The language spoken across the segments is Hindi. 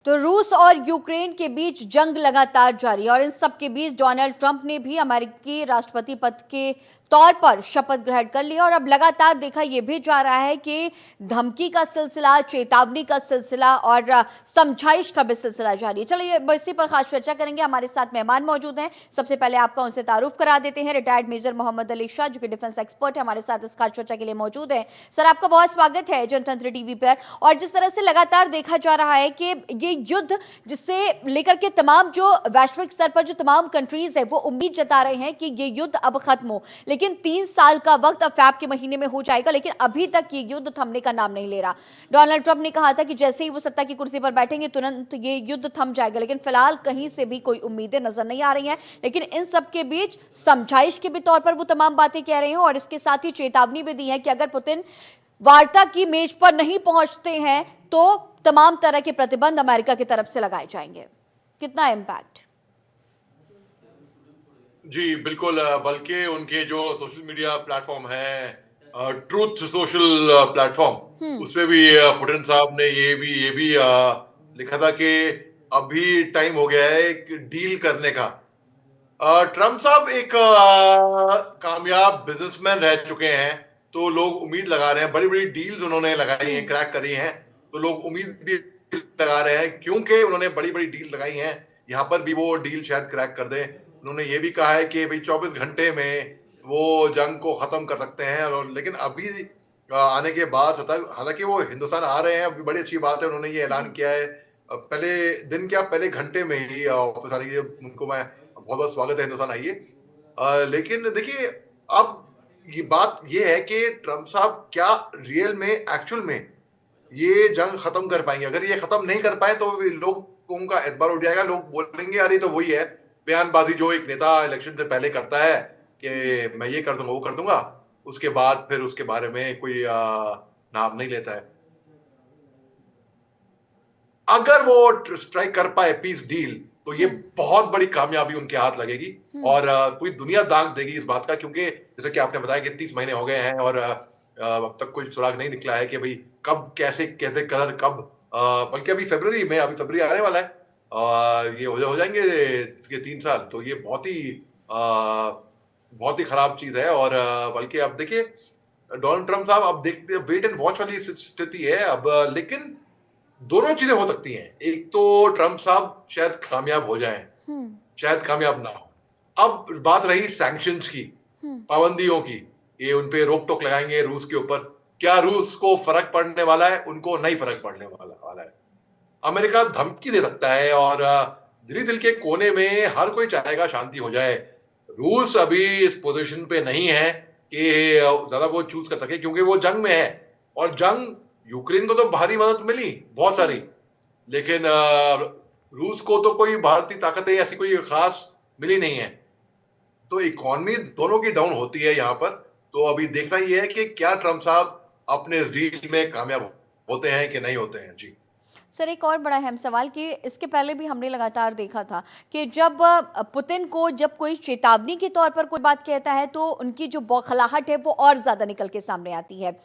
तो रूस और यूक्रेन के बीच जंग लगातार जारी है और इन सब के बीच डोनाल्ड ट्रंप ने भी अमेरिकी राष्ट्रपति पद के तौर पर शपथ ग्रहण कर लिया और अब लगातार देखा यह भी जा रहा है कि धमकी का सिलसिला, चेतावनी का सिलसिला और समझाइश का भी सिलसिला जारी है। चलिए इसी पर खास चर्चा करेंगे। हमारे साथ मेहमान मौजूद हैं। सबसे पहले आपका उनसे तारुफ करा देते हैं। रिटायर्ड मेजर मोहम्मद अली शाह जो कि डिफेंस एक्सपर्ट है, हमारे साथ इस खास चर्चा के लिए मौजूद है। सर, आपका बहुत स्वागत है जनतंत्र टीवी पर। और जिस तरह से लगातार देखा जा रहा है कि ये युद्ध जिसे लेकर के तमाम जो वैश्विक स्तर पर जो तमाम कंट्रीज है वो उम्मीद जता रहे हैं कि ये युद्ध अब खत्म हो, लेकिन 3 साल का वक्त अब फैब के महीने में हो जाएगा, लेकिन अभी तक ये युद्ध थमने का नाम नहीं ले रहा। डोनाल्ड ट्रंप ने कहा था कि जैसे ही वो सत्ता की कुर्सी पर बैठेंगे तुरंत ये युद्ध थम जाएगा, लेकिन फिलहाल कहीं से भी कोई उम्मीदें नजर नहीं आ रही हैं। लेकिन इन सब के बीच समझाइश के भी तौर पर वो तमाम बातें कह रहे हैं और इसके साथ ही चेतावनी भी दी है कि अगर पुतिन वार्ता की मेज पर नहीं पहुंचते हैं तो तमाम तरह के प्रतिबंध अमेरिका की तरफ से लगाए जाएंगे। कितना इम्पैक्ट? जी बिल्कुल, बल्कि उनके जो सोशल मीडिया प्लेटफॉर्म है, ट्रूथ सोशल प्लेटफॉर्म, उसपे भी पुतिन साहब ने ये भी लिखा था कि अभी टाइम हो गया है एक डील करने का। ट्रम्प साहब एक कामयाब बिजनेसमैन रह चुके हैं, तो लोग उम्मीद लगा रहे हैं, बड़ी बड़ी डील्स उन्होंने लगाई हैं, क्रैक करी हैं, तो लोग उम्मीद भी लगा रहे हैं क्योंकि उन्होंने बड़ी बड़ी डील लगाई हैं, यहाँ पर भी वो डील शायद क्रैक कर दें। उन्होंने ये भी कहा है कि भाई 24 घंटे में वो जंग को खत्म कर सकते हैं, और लेकिन अभी आने के बाद हालांकि वो हिंदुस्तान आ रहे हैं, अभी बड़ी अच्छी बात है, उन्होंने ये ऐलान किया है पहले दिन क्या पहले घंटे में ही ऑफिस आने के लिए। उनको मैं बहुत बहुत स्वागत है, हिंदुस्तान आइए। लेकिन देखिए, अब ये बात ये है कि ट्रम्प साहब क्या रियल में एक्चुअल में ये जंग खत्म कर पाएंगे। अगर ये खत्म नहीं कर पाए तो लोगों का एतबार उठ जाएगा, लोग बोलेंगे अरे तो वही है बयानबाजी जो एक नेता इलेक्शन से पहले करता है कि मैं ये कर दूंगा वो कर दूंगा, उसके बाद फिर उसके बारे में कोई नाम नहीं लेता है। अगर वो स्ट्राइक कर पाए पीस डील तो ये बहुत बड़ी कामयाबी उनके हाथ लगेगी और पूरी दुनिया दाग देगी इस बात का, क्योंकि जैसे कि आपने बताया कि 30 महीने हो गए हैं और अब तक कोई सुराग नहीं निकला है कि भाई कब कैसे कैसे कलर कब, बल्कि अभी फरवरी आने वाला है, ये हो जाएंगे इसके 3 साल, तो ये बहुत ही खराब चीज है। और बल्कि अब देखिए डोनाल्ड ट्रम्प साहब, अब देखते वेट एंड वॉच वाली स्थिति है अब, लेकिन दोनों चीजें हो सकती हैं। एक तो ट्रम्प साहब शायद कामयाब हो जाएं, शायद कामयाब ना हो। अब बात रही सैंक्शंस की, पाबंदियों की, ये उनपे रोक टोक लगाएंगे रूस के ऊपर, क्या रूस को फर्क पड़ने वाला है? उनको नहीं फर्क पड़ने वाला है। अमेरिका धमकी दे सकता है और दिल के कोने में हर कोई चाहेगा शांति हो जाए। रूस अभी इस पोजीशन पे नहीं है कि ज्यादा वो चूज कर सके, क्योंकि वो जंग में है, और जंग यूक्रेन को तो भारी मदद मिली बहुत सारी, लेकिन रूस को तो कोई भारतीय ताकतें ऐसी कोई खास मिली नहीं है, तो इकोनॉमी दोनों की डाउन होती है यहाँ पर। तो अभी देखना ये है कि क्या ट्रम्प साहब अपने इस डील में कामयाब होते हैं कि नहीं होते हैं। जी सर, एक और बड़ा अहम सवाल कि इसके पहले भी हमने लगातार देखा था कि जब पुतिन को जब कोई चेतावनी के तौर पर कोई बात कहता है तो उनकी जो बौखलाहट है वो और ज्यादा निकल के सामने आती है।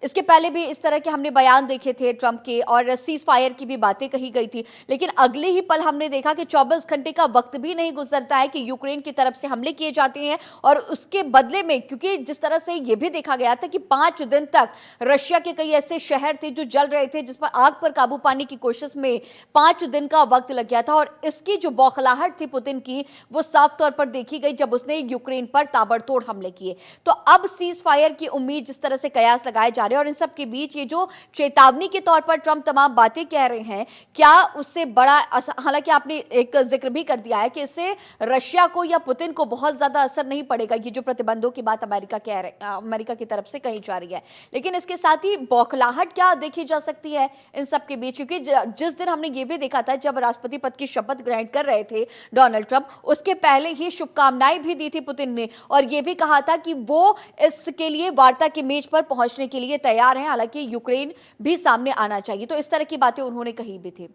इसके पहले भी इस तरह के हमने बयान देखे थे ट्रंप के और सीज फायर की भी बातें कही गई थी, लेकिन अगले ही पल हमने देखा कि 24 घंटे का वक्त भी नहीं गुजरता है कि यूक्रेन की तरफ से हमले किए जाते हैं और उसके बदले में, क्योंकि जिस तरह से यह भी देखा गया था कि 5 दिन तक रशिया के कई ऐसे शहर थे जो जल रहे थे, जिस पर आग पर काबू पाने की कोशिश में 5 दिन का वक्त लग गया था, और इसकी जो बौखलाहट थी पुतिन की वो साफ तौर पर देखी गई जब उसने यूक्रेन पर ताबड़तोड़ हमले किए। तो अब सीज फायर की उम्मीद जिस तरह से कयास लगाए जा रहे हैं और इन सब के बीच ये जो चेतावनी के तौर पर ट्रंप तमाम बातें कह रहे हैं, क्या उससे बड़ा, हालांकि आपने एक जिक्र भी कर दिया है कि इससे रशिया को या पुतिन को बहुत ज्यादा असर नहीं पड़ेगा, ये जो प्रतिबंधों की बात अमेरिका की तरफ से कही जा रही है, लेकिन इसके साथ ही बौखलाहट क्या देखी जा सकती है इन सब के बीच? क्योंकि जिस दिन हमने ये भी देखा था जब राष्ट्रपति पद की शपथ ग्रहण कर रहे थे डोनाल्ड ट्रंप, उसके पहले ही शुभकामनाएं भी दी थी पुतिन ने और यह भी कहा था कि वो इसके लिए वार्ता की मेज पर पहुंचने के लिए तैयार हैं, हालांकि यूक्रेन भी सामने आना चाहिए। तो इस तरह की बातें उन्होंने कही भी थी।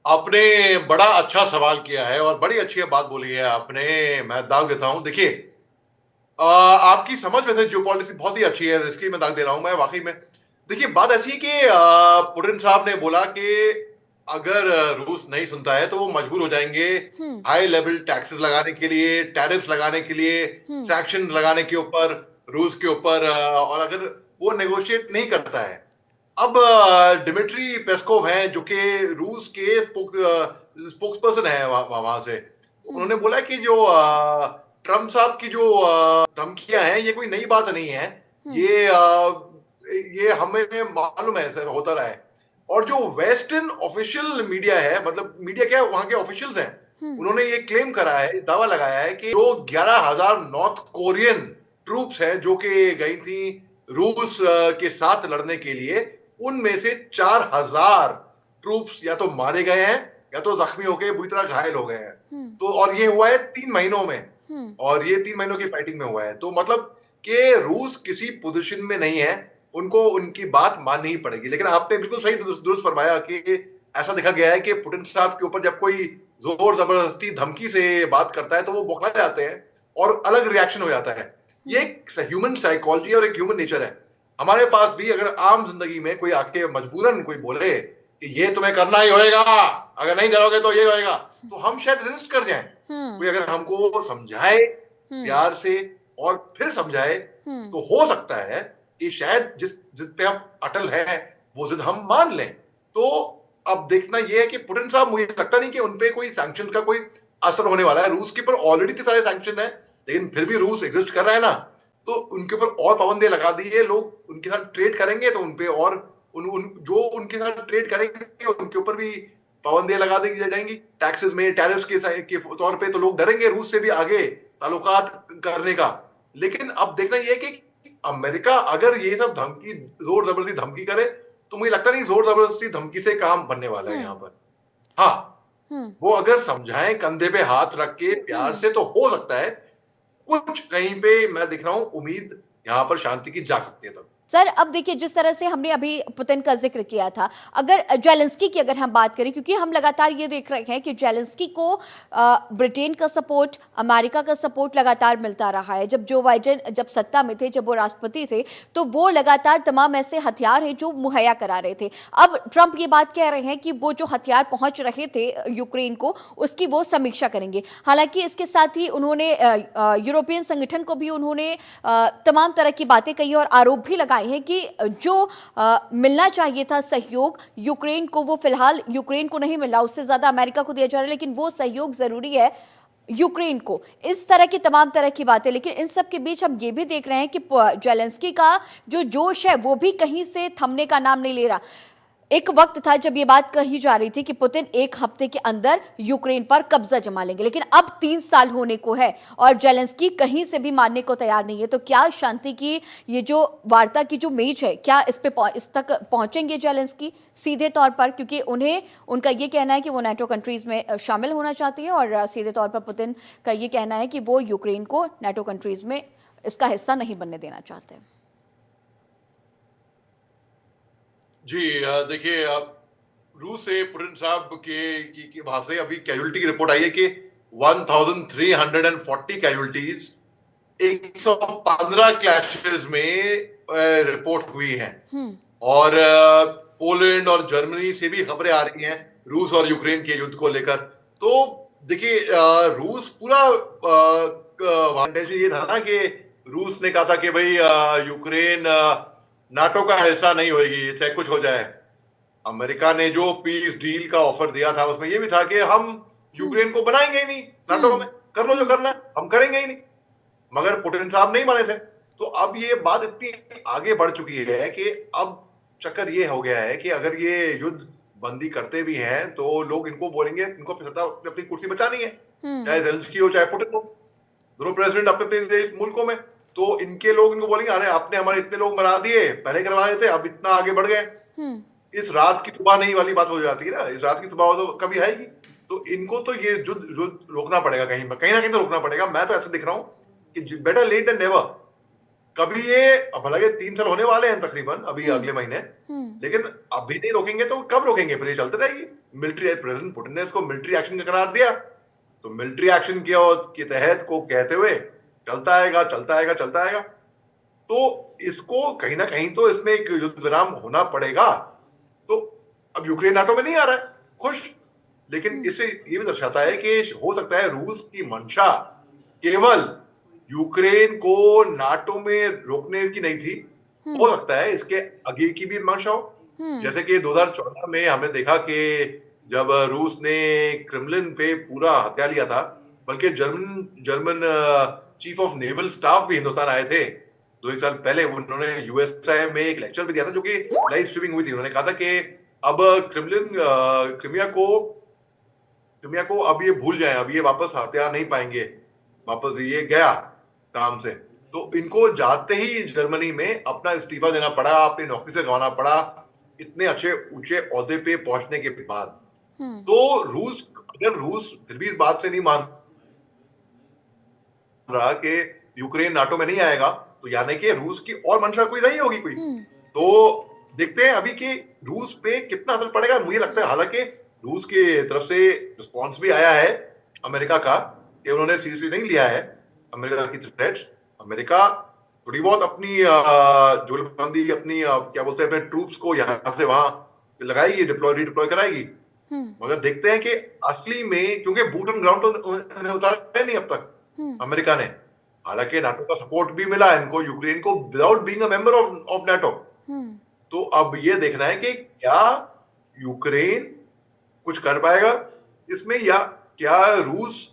आपने बड़ा अच्छा सवाल किया है और बड़ी अच्छी बात बोली है आपने, मैं दाग देता हूं। देखिए, आपकी समझ वैसे जियोपॉलिटिक्स बहुत ही अच्छी है, इसलिए मैं दाग दे रहा हूं। मैं वाकई में देखिए, बात ऐसी है कि पुतिन साहब ने बोला कि अगर रूस नहीं सुनता है तो वो मजबूर हो जाएंगे हम्म। हाई लेवल टैक्सेस लगाने के लिए, टैरिफ्स लगाने के लिए, हम्म। सैंक्शन लगाने के ऊपर, रूस के ऊपर, और अगर वो नेगोशिएट नहीं करता है। अब डिमिट्री पेस्कोव हैं जो कि रूस के स्पोक्स पर्सन है वहां से। हम्म। उन्होंने बोला कि जो ट्रम्प साहब की जो धमकियां हैं, ये कोई नई बात नहीं है। हम्म। ये ये हमें मालूम है, ऐसा होता रहा है। और जो वेस्टर्न ऑफिशियल मीडिया है, मतलब मीडिया क्या, वहां के ऑफिशियल्स हैं, हम्म। उन्होंने ये क्लेम करा है, दावा लगाया है कि जो 11,000 नॉर्थ कोरियन ट्रूप्स हैं जो कि गई थी रूस के साथ लड़ने के लिए, उनमें से 4,000 ट्रूप्स या तो मारे गए हैं या तो जख्मी होकर बुरी तरह घायल हो गए हैं। हम्म। तो और ये हुआ है 3 महीनों में, हम्म। और ये 3 महीनों की फाइटिंग में हुआ है। तो मतलब कि रूस किसी पोजीशन में नहीं है, उनको उनकी बात माननी ही पड़ेगी। लेकिन आपने बिल्कुल सही दुरुस्त फरमाया कि ऐसा देखा गया है कि पुतिन साहब के ऊपर जब कोई जोर जबरदस्ती धमकी से बात करता है तो वो बौखला जाते हैं और अलग रिएक्शन हो जाता है। ये हम्म। एक ह्यूमन साइकोलॉजी और एक ह्यूमन नेचर है। हमारे पास भी अगर आम जिंदगी में कोई आके मजबूरन कोई बोले कि ये तुम्हें करना ही होएगा, अगर नहीं करोगे तो ये होएगा, तो हम शायद रेजिस्ट कर जाएं। हम्म। कोई अगर हमको समझाए हम्म। प्यार से और फिर समझाए, हम्म। तो हो सकता है कि शायद जिस जिद पे हम अटल हैं वो जिद हम मान लें। तो अब देखना यह है कि पुतिन साहब, मुझे लगता नहीं कि उनपे कोई सैंक्शन का कोई असर होने वाला है। रूस के ऊपर ऑलरेडी इतने सारे सैंक्शन है, लेकिन फिर भी रूस एग्जिस्ट कर रहा है ना, तो उनके ऊपर और पाबंदियां लगा दी है। लोग उनके साथ ट्रेड करेंगे तो उनपे और जो उनके साथ ट्रेड करेंगे उनके ऊपर भी पाबंदियां लगा दी जाएंगी, टैक्सेस में, टैरिफ्स के तौर पे। तो लोग डरेंगे रूस से भी आगे ताल्लुकात करने का। लेकिन अब देखना यह है कि अमेरिका अगर ये सब धमकी, जोर जबरदस्ती धमकी करे, तो मुझे लगता नहीं जोर जबरदस्ती धमकी से काम बनने वाला है यहाँ हम्म। पर। हाँ, हम्म। वो अगर समझाएं कंधे पे हाथ रख के प्यार हम्म। से, तो हो सकता है कुछ कहीं पे मैं दिख रहा हूं उम्मीद यहाँ पर शांति की जाग सकती है तब। सर, अब देखिए, जिस तरह से हमने अभी पुतिन का जिक्र किया था, अगर जेलेंस्की की अगर हम बात करें, क्योंकि हम लगातार ये देख रहे हैं कि जेलेंस्की को ब्रिटेन का सपोर्ट, अमेरिका का सपोर्ट लगातार मिलता रहा है। जब जो बाइडेन जब सत्ता में थे, जब वो राष्ट्रपति थे, तो वो लगातार तमाम ऐसे हथियार हैं जो मुहैया करा रहे थे। अब ट्रंप ये बात कह रहे हैं कि वो जो हथियार पहुंच रहे थे यूक्रेन को, उसकी वो समीक्षा करेंगे। हालांकि इसके साथ ही उन्होंने यूरोपियन संगठन को भी उन्होंने तमाम तरह की बातें कही और आरोप भी लगाए है कि जो मिलना चाहिए था सहयोग यूक्रेन को, वो फिलहाल यूक्रेन को नहीं मिल रहा, उससे ज्यादा अमेरिका को दिया जा रहा है, लेकिन वो सहयोग जरूरी है यूक्रेन को। इस तरह की तमाम तरह की बातें, लेकिन इन सब के बीच हम ये भी देख रहे हैं कि जेलेंस्की का जो जोश है वो भी कहीं से थमने का नाम नहीं ले रहा। एक वक्त था जब ये बात कही जा रही थी कि पुतिन 1 हफ्ते के अंदर यूक्रेन पर कब्जा जमा लेंगे, लेकिन अब 3 साल होने को है और जेलेंस्की कहीं से भी मानने को तैयार नहीं है। तो क्या शांति की ये जो वार्ता की जो मेज है, क्या इस तक पहुंचेंगे जेलेंस्की सीधे तौर पर? क्योंकि उनका ये कहना है कि वो नाटो कंट्रीज में शामिल होना चाहती है, और सीधे तौर पर पुतिन का ये कहना है कि वो यूक्रेन को नाटो कंट्रीज में इसका हिस्सा नहीं बनने देना चाहते। जी, देखिए, रूस से पुतिन साहब की वहां से अभी कैजुअलिटी की रिपोर्ट आई है कि 1340 कैजुअलिटीज 115 क्लैशेस में रिपोर्ट हुई हैं। हम्म। और पोलैंड और जर्मनी से भी खबरें आ रही हैं रूस और यूक्रेन के युद्ध को लेकर। तो देखिए, रूस पूरा ये था ना कि रूस ने कहा था कि भाई यूक्रेन नाटो का हिस्सा नहीं होगी चाहे कुछ हो जाए। अमेरिका ने जो पीस डील का ऑफर दिया था उसमें यह भी था कि हम यूक्रेन को बनाएंगे ही नहीं नाटो में, कर लो जो करना है, हम करेंगे ही नहीं। मगर पुतिन साहब नहीं माने थे। तो अब ये बात इतनी आगे बढ़ चुकी है कि अब चक्कर ये हो गया है कि अगर ये युद्ध बंदी करते भी हैं तो लोग इनको बोलेंगे, इनको अपनी कुर्सी बचानी है, चाहे जेलेंस्की हो चाहे पुतिन हो, दोनों प्रेसिडेंट अपने अपने मुल्कों में। तो इनके लोग इनको बोलेंगे, अरे आपने हमारे इतने लोग मरा दिए, पहले करवा देते, अब इतना आगे बढ़ गए, इस रात की सुबह नहीं वाली बात हो जाती है ना, इस रात की सुबह तो कभी आएगी। तो इनको तो ये युद्ध रोकना पड़ेगा, कहीं ना कहीं तो रोकना पड़ेगा। मैं तो ऐसा दिख रहा हूं कि बेटर लेट देन नेवर। कभी ये, भला ये 3 साल होने वाले हैं तकरीबन अभी अगले महीने, लेकिन अभी नहीं रोकेंगे तो कब रोकेंगे? फिर ये चलते रहेगी। मिलिट्री, प्रेसिडेंट पुतिन ने इसको मिलिट्री एक्शन का करार दिया, तो मिलिट्री एक्शन के तहत को कहते हुए चलता आएगा, चलता आएगा, चलता आएगा। तो इसको कहीं ना कहीं तो इसमें एक युद्ध विराम होना पड़ेगा। तो अब यूक्रेन नाटो में नहीं आ रहा है, खुश, लेकिन इससे ये भी दर्शाता है कि हो सकता है रूस की मंशा केवल यूक्रेन को नाटो में रोकने की नहीं थी, हो सकता है इसके आगे की भी मंशा हो। जैसे कि 2014 में हमने देखा कि जब रूस ने क्रेमलिन पे पूरा हथिया लिया था, बल्कि German German chief of naval staff भी हिंदुस्तान आए थे 2 एक साल पहले। उन्होंने यूएसए में एक लेक्चर भी दिया था जो कि लाइव स्ट्रीमिंग हुई थी। उन्होंने कहा था कि अब क्रिमिया को अब ये भूल जाएं, अब ये वापस हथिया नहीं पाएंगे, वापस ये गया काम से। तो इनको जाते ही जर्मनी में अपना इस्तीफा देना पड़ा, अपनी नौकरी से गंवाना पड़ा, इतने अच्छे ऊंचे ओहदे पे पहुंचने के बाद। तो अगर रूस फिर भी इस बात से नहीं मान रहा कि यूक्रेन नाटो में नहीं आएगा, तो यानी कि रूस की और मंशा कोई नहीं होगी कोई। तो देखते हैं अभी कि रूस पे कितना असर पड़ेगा। मुझे लगता है हालांकि रूस की तरफ से रिस्पॉन्स भी आया है अमेरिका का, कि उन्होंने सीरियसली नहीं लिया है अमेरिका की थ्रेट। अमेरिका थोड़ी बहुत अपनी जुगलबंदी, अपनी क्या बोलते हैं, अपने ट्रूप्स को यहाँ से वहां लगाएगी, रिडिप्लॉय कराएगी। मगर देखते हैं कि असली में, क्योंकि बूट ऑन ग्राउंड तो उन्होंने उतारा नहीं अब तक अमेरिका ने। हालांकि नाटो का सपोर्ट भी मिला इनको, यूक्रेन को, without being a member of NATO. तो अब ये देखना है कि क्या यूक्रेन कुछ कर पाएगा इसमें, या क्या रूस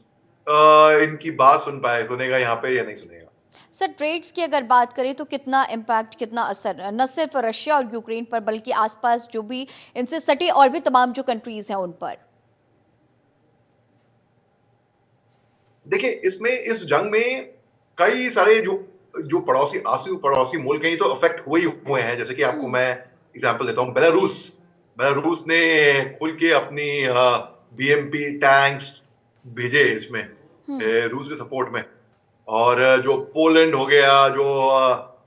इनकी बात सुनेगा यहाँ पे या नहीं सुनेगा। सर, ट्रेड्स की अगर बात करें तो कितना इम्पैक्ट, कितना असर न सिर्फ रशिया और यूक्रेन पर बल्कि आसपास जो भी इनसे सटे और भी तमाम जो कंट्रीज हैं उन पर? देखिए, इसमें इस जंग में कई सारे जो पड़ोसी मुल्क हैं, ये तो अफेक्ट हुए ही हुए हैं। जैसे कि आपको मैं एग्जांपल देता हूँ, बेलारूस ने खुल के अपनी बीएमपी टैंक्स भेजे इसमें रूस के सपोर्ट में। और जो पोलैंड हो गया, जो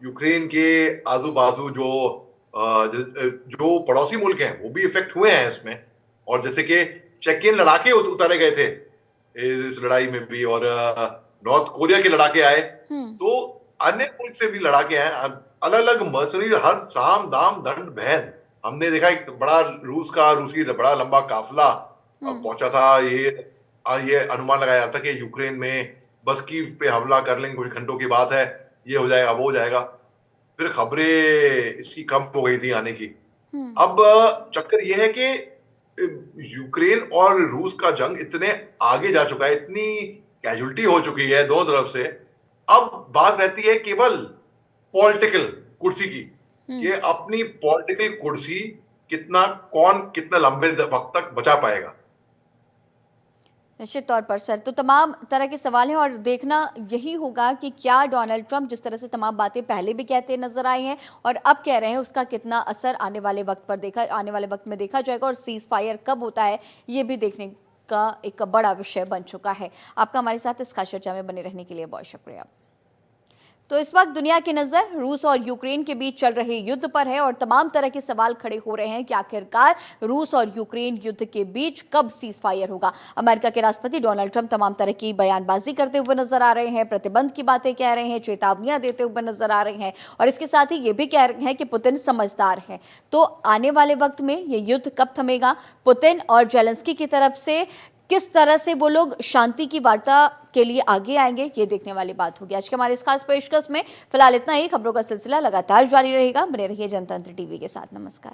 यूक्रेन के आजू बाजू जो पड़ोसी मुल्क हैं, वो भी इफेक्ट हुए हैं इसमें। और जैसे कि चेकियन लड़ाके उतारे गए थे इस लड़ाई में भी, और नॉर्थ कोरिया के लड़ाके आए, तो अन्य मुल्क से भी लड़ाके आए, अलग अलग मर्सनरीज, हर साम दाम दंड भेद। हमने देखा एक रूसी बड़ा लंबा काफिला पहुंचा था। ये अनुमान लगाया जाता कि यूक्रेन में बस कीव पे हमला कर लेंगे, कुछ घंटों की बात है, ये हो जाएगा वो हो जाएगा। फिर खबरें इसकी कम हो गई थी आने की। अब चक्कर ये है कि यूक्रेन और रूस का जंग इतने आगे जा चुका है, इतनी कैजुअलिटी हो चुकी है दोनों तरफ से। अब बात रहती है केवल पॉलिटिकल कुर्सी की, कि अपनी पॉलिटिकल कुर्सी कौन कितना लंबे वक्त तक बचा पाएगा। निश्चित तौर पर सर, तो तमाम तरह के सवाल हैं और देखना यही होगा कि क्या डोनाल्ड ट्रंप जिस तरह से तमाम बातें पहले भी कहते नजर आए हैं और अब कह रहे हैं, उसका कितना असर आने वाले वक्त में देखा जाएगा, और सीज फायर कब होता है ये भी देखने का एक बड़ा विषय बन चुका है। आपका हमारे साथ इस खास चर्चा में बने रहने के लिए बहुत शुक्रिया। तो इस वक्त दुनिया की नजर रूस और यूक्रेन के बीच चल रहे युद्ध पर है और तमाम तरह के सवाल खड़े हो रहे हैं कि आखिरकार रूस और यूक्रेन युद्ध के बीच कब सीज फायर होगा। अमेरिका के राष्ट्रपति डोनाल्ड ट्रंप तमाम तरह की बयानबाजी करते हुए नजर आ रहे हैं, प्रतिबंध की बातें कह रहे हैं, चेतावनियां देते हुए नजर आ रहे हैं, और इसके साथ ही ये भी कह रहे हैं कि पुतिन समझदार है। तो आने वाले वक्त में ये युद्ध कब थमेगा, पुतिन और जेलेंस्की की तरफ से किस तरह से वो लोग शांति की वार्ता के लिए आगे आएंगे, ये देखने वाली बात होगी। आज के हमारे इस खास पेशकश में फिलहाल इतना ही। खबरों का सिलसिला लगातार जारी रहेगा। बने रहिए जनतंत्र टीवी के साथ। नमस्कार।